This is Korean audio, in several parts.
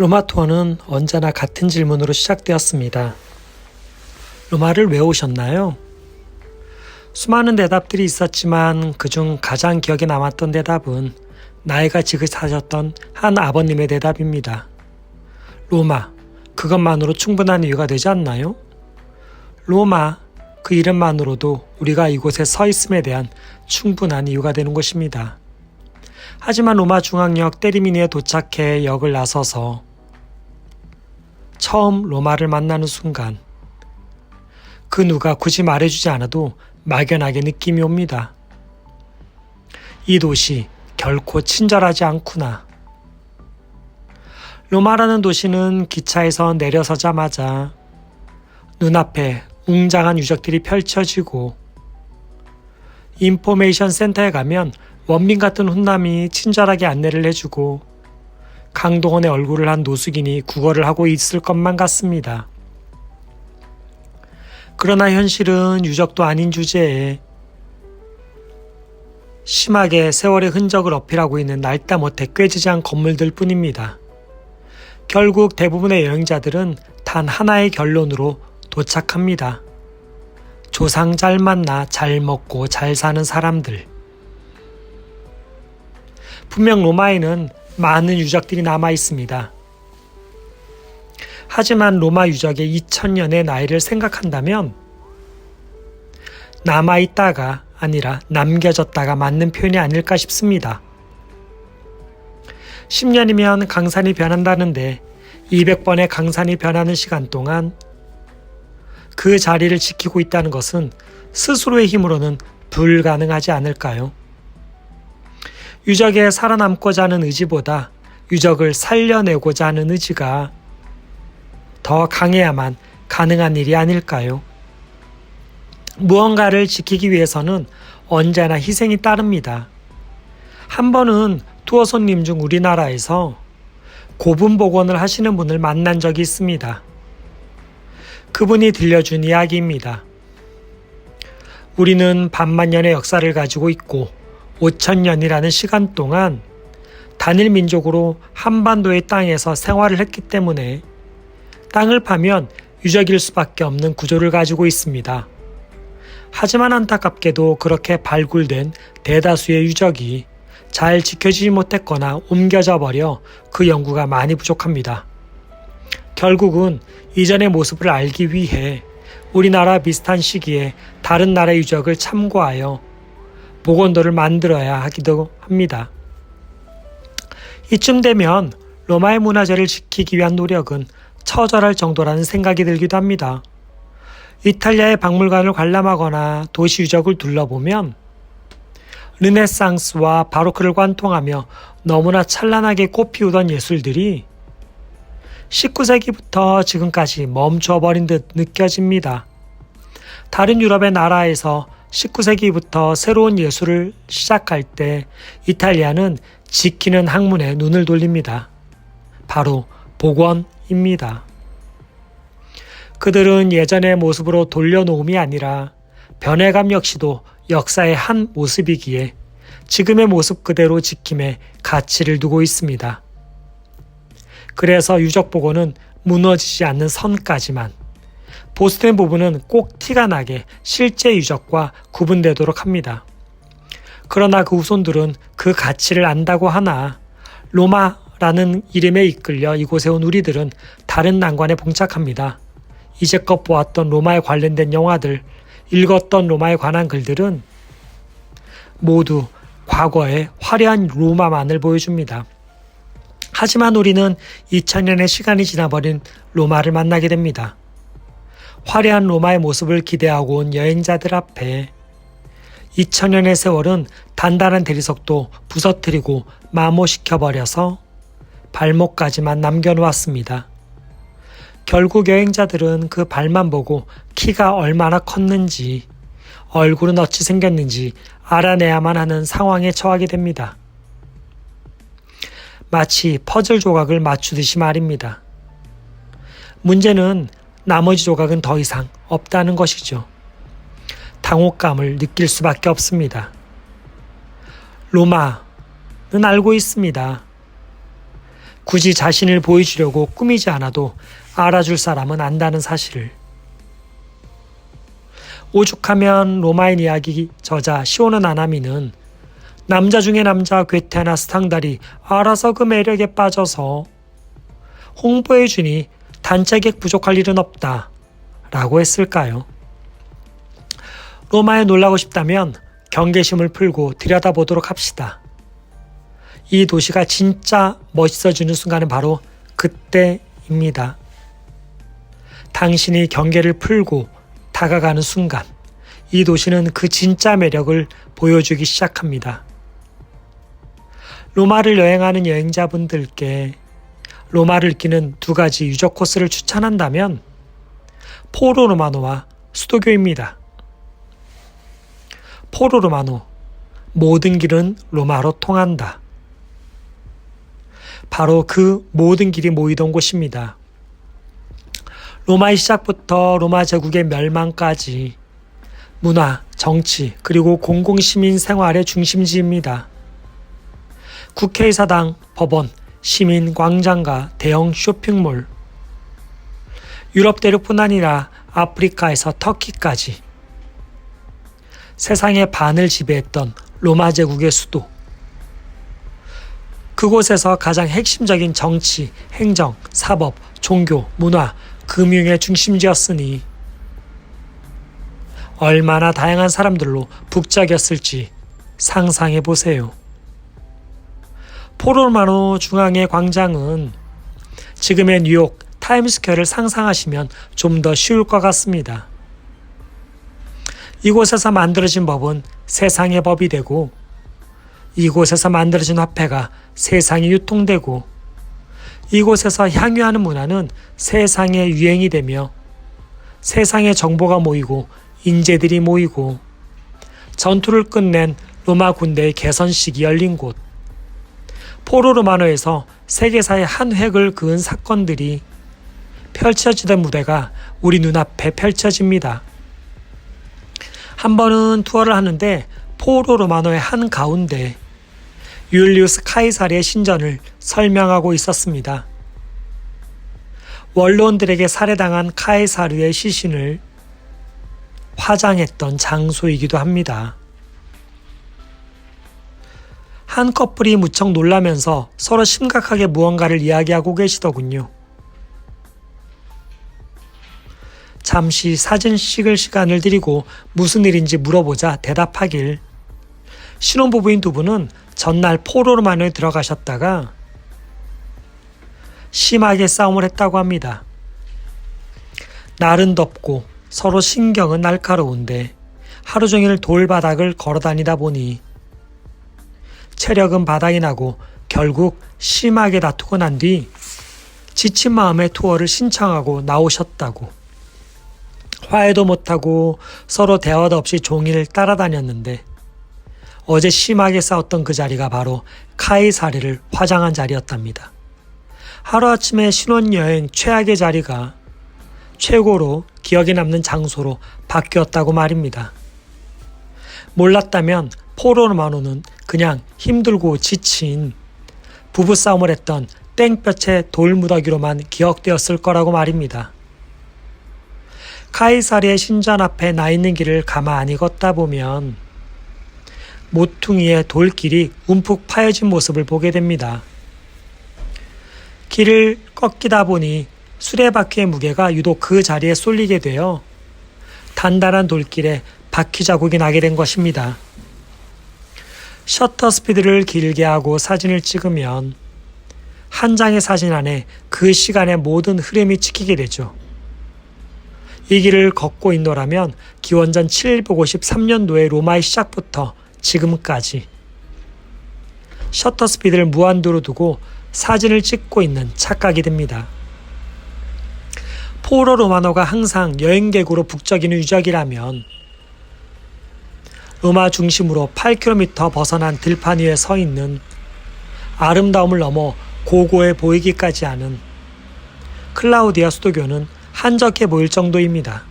로마 투어는 언제나 같은 질문으로 시작되었습니다. 로마를 왜 오셨나요? 수많은 대답들이 있었지만 그중 가장 기억에 남았던 대답은 나이가 지긋하셨던 한 아버님의 대답입니다. 로마, 그것만으로 충분한 이유가 되지 않나요? 로마, 그 이름만으로도 우리가 이곳에 서 있음에 대한 충분한 이유가 되는 것입니다. 하지만 로마 중앙역 때리미니에 도착해 역을 나서서 처음 로마를 만나는 순간 그 누가 굳이 말해주지 않아도 막연하게 느낌이 옵니다. 이 도시 결코 친절하지 않구나. 로마라는 도시는 기차에서 내려서자마자 눈앞에 웅장한 유적들이 펼쳐지고 인포메이션 센터에 가면 원빈 같은 훈남이 친절하게 안내를 해주고 강동원의 얼굴을 한 노숙인이 구걸을 하고 있을 것만 같습니다. 그러나 현실은 유적도 아닌 주제에 심하게 세월의 흔적을 어필하고 있는 날다 못해 꾀지지한 건물들 뿐입니다. 결국 대부분의 여행자들은 단 하나의 결론으로 도착합니다. 조상 잘 만나 잘 먹고 잘 사는 사람들. 분명 로마에는 많은 유적들이 남아 있습니다. 하지만 로마 유적의 2000년의 나이를 생각한다면 남아있다가 아니라 남겨졌다가 맞는 표현이 아닐까 싶습니다. 10년이면 강산이 변한다는데 200번의 강산이 변하는 시간 동안 그 자리를 지키고 있다는 것은 스스로의 힘으로는 불가능하지 않을까요? 유적에 살아남고자 하는 의지보다 유적을 살려내고자 하는 의지가 더 강해야만 가능한 일이 아닐까요? 무언가를 지키기 위해서는 언제나 희생이 따릅니다. 한 번은 투어 손님 중 우리나라에서 고분복원을 하시는 분을 만난 적이 있습니다. 그분이 들려준 이야기입니다. 우리는 반만년의 역사를 가지고 있고 5000년이라는 시간 동안 단일 민족으로 한반도의 땅에서 생활을 했기 때문에 땅을 파면 유적일 수밖에 없는 구조를 가지고 있습니다. 하지만 안타깝게도 그렇게 발굴된 대다수의 유적이 잘 지켜지지 못했거나 옮겨져 버려 그 연구가 많이 부족합니다. 결국은 이전의 모습을 알기 위해 우리나라 비슷한 시기에 다른 나라의 유적을 참고하여 복원도를 만들어야 하기도 합니다. 이쯤 되면 로마의 문화재를 지키기 위한 노력은 처절할 정도라는 생각이 들기도 합니다. 이탈리아의 박물관을 관람하거나 도시 유적을 둘러보면 르네상스와 바로크를 관통하며 너무나 찬란하게 꽃피우던 예술들이 19세기부터 지금까지 멈춰버린 듯 느껴집니다. 다른 유럽의 나라에서 19세기부터 새로운 예술을 시작할 때 이탈리아는 지키는 학문에 눈을 돌립니다. 바로 복원입니다. 그들은 예전의 모습으로 돌려놓음이 아니라 변해감 역시도 역사의 한 모습이기에 지금의 모습 그대로 지킴에 가치를 두고 있습니다. 그래서 유적 복원은 무너지지 않는 선까지만, 보수된 부분은 꼭 티가 나게 실제 유적과 구분되도록 합니다. 그러나 그 후손들은 그 가치를 안다고 하나 로마라는 이름에 이끌려 이곳에 온 우리들은 다른 난관에 봉착합니다. 이제껏 보았던 로마에 관련된 영화들, 읽었던 로마에 관한 글들은 모두 과거의 화려한 로마만을 보여줍니다. 하지만 우리는 2000년의 시간이 지나버린 로마를 만나게 됩니다. 화려한 로마의 모습을 기대하고 온 여행자들 앞에 2000년의 세월은 단단한 대리석도 부서뜨리고 마모시켜버려서 발목까지만 남겨놓았습니다. 결국 여행자들은 그 발만 보고 키가 얼마나 컸는지, 얼굴은 어찌 생겼는지 알아내야만 하는 상황에 처하게 됩니다. 마치 퍼즐 조각을 맞추듯이 말입니다. 문제는 나머지 조각은 더 이상 없다는 것이죠. 당혹감을 느낄 수밖에 없습니다. 로마는 알고 있습니다. 굳이 자신을 보여주려고 꾸미지 않아도 알아줄 사람은 안다는 사실을. 오죽하면 로마인 이야기 저자 시오노 나나미는 남자 중에 남자 괴테나 스탕달이 알아서 그 매력에 빠져서 홍보해주니 단체객 부족할 일은 없다 라고 했을까요? 로마에 놀라고 싶다면 경계심을 풀고 들여다보도록 합시다. 이 도시가 진짜 멋있어지는 순간은 바로 그때입니다. 당신이 경계를 풀고 다가가는 순간 이 도시는 그 진짜 매력을 보여주기 시작합니다. 로마를 여행하는 여행자분들께 로마를 느끼는 두 가지 유적 코스를 추천한다면 포로 로마노와 수도교입니다. 포로 로마노, 모든 길은 로마로 통한다. 바로 그 모든 길이 모이던 곳입니다. 로마의 시작부터 로마 제국의 멸망까지 문화, 정치, 그리고 공공시민 생활의 중심지입니다. 국회의사당, 법원, 시민 광장과 대형 쇼핑몰, 유럽 대륙뿐 아니라 아프리카에서 터키까지 세상의 반을 지배했던 로마 제국의 수도. 그곳에서 가장 핵심적인 정치, 행정, 사법, 종교, 문화, 금융의 중심지였으니 얼마나 다양한 사람들로 북적였을지 상상해 보세요. 포로마노 중앙의 광장은 지금의 뉴욕 타임스퀘어를 상상하시면 좀 더 쉬울 것 같습니다. 이곳에서 만들어진 법은 세상의 법이 되고, 이곳에서 만들어진 화폐가 세상에 유통되고, 이곳에서 향유하는 문화는 세상의 유행이 되며, 세상의 정보가 모이고 인재들이 모이고 전투를 끝낸 로마 군대의 개선식이 열린 곳, 포로 로마노에서 세계사의 한 획을 그은 사건들이 펼쳐지던 무대가 우리 눈앞에 펼쳐집니다. 한 번은 투어를 하는데 포로 로마노의 한 가운데 율리우스 카이사르의 신전을 설명하고 있었습니다. 원로원들에게 살해당한 카이사르의 시신을 화장했던 장소이기도 합니다. 한 커플이 무척 놀라면서 서로 심각하게 무언가를 이야기하고 계시더군요. 잠시 사진 찍을 시간을 드리고 무슨 일인지 물어보자 대답하길, 신혼부부인 두 분은 전날 포로로마노에 들어가셨다가 심하게 싸움을 했다고 합니다. 날은 덥고 서로 신경은 날카로운데 하루 종일 돌바닥을 걸어다니다 보니 체력은 바닥이 나고 결국 심하게 다투고 난 뒤 지친 마음에 투어를 신청하고 나오셨다고. 화해도 못하고 서로 대화도 없이 종일 따라다녔는데 어제 심하게 싸웠던 그 자리가 바로 카이사르를 화장한 자리였답니다. 하루아침에 신혼여행 최악의 자리가 최고로 기억에 남는 장소로 바뀌었다고 말입니다. 몰랐다면 포로로마노는 그냥 힘들고 지친 부부싸움을 했던 땡볕의 돌무더기로만 기억되었을 거라고 말입니다. 카이사르의 신전 앞에 나 있는 길을 가만히 걷다 보면 모퉁이의 돌길이 움푹 파여진 모습을 보게 됩니다. 길을 꺾이다 보니 수레바퀴의 무게가 유독 그 자리에 쏠리게 되어 단단한 돌길에 바퀴 자국이 나게 된 것입니다. 셔터 스피드를 길게 하고 사진을 찍으면 한 장의 사진 안에 그 시간의 모든 흐름이 찍히게 되죠. 이 길을 걷고 있노라면 기원전 753년도의 로마의 시작부터 지금까지 셔터 스피드를 무한도로 두고 사진을 찍고 있는 착각이 됩니다. 포로 로마노가 항상 여행객으로 북적이는 유적이라면 로마 중심으로 8km 벗어난 들판 위에 서 있는 아름다움을 넘어 고고해 보이기까지 하는 클라우디아 수도교는 한적해 보일 정도입니다.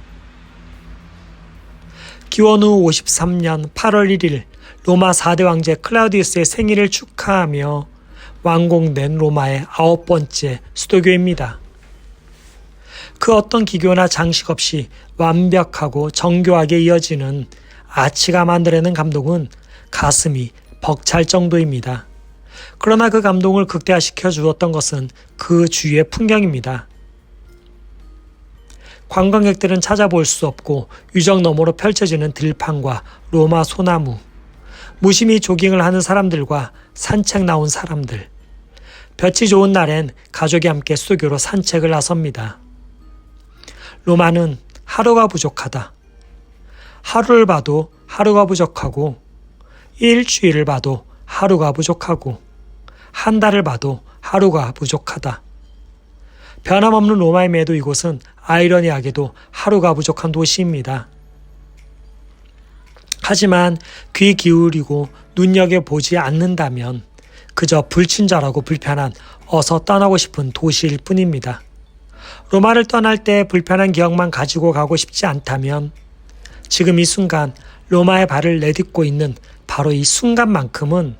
기원 후 53년 8월 1일 로마 4대 왕제 클라우디우스의 생일을 축하하며 완공된 로마의 9번째 수도교입니다. 그 어떤 기교나 장식 없이 완벽하고 정교하게 이어지는 아치가 만들어낸 감동은 가슴이 벅찰 정도입니다. 그러나 그 감동을 극대화시켜 주었던 것은 그 주위의 풍경입니다. 관광객들은 찾아볼 수 없고 유적 너머로 펼쳐지는 들판과 로마 소나무, 무심히 조깅을 하는 사람들과 산책 나온 사람들, 볕이 좋은 날엔 가족이 함께 수도교로 산책을 나섭니다. 로마는 하루가 부족하다. 하루를 봐도 하루가 부족하고, 일주일을 봐도 하루가 부족하고, 한 달을 봐도 하루가 부족하다. 변함없는 로마임에도 이곳은 아이러니하게도 하루가 부족한 도시입니다. 하지만 귀 기울이고 눈여겨보지 않는다면 그저 불친절하고 불편한 어서 떠나고 싶은 도시일 뿐입니다. 로마를 떠날 때 불편한 기억만 가지고 가고 싶지 않다면 지금 이 순간 로마의 발을 내딛고 있는 바로 이 순간만큼은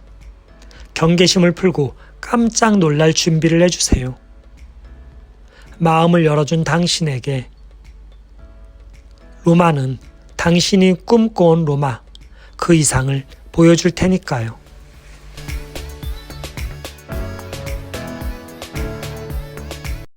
경계심을 풀고 깜짝 놀랄 준비를 해주세요. 마음을 열어준 당신에게 로마는 당신이 꿈꿔온 로마 그 이상을 보여줄 테니까요.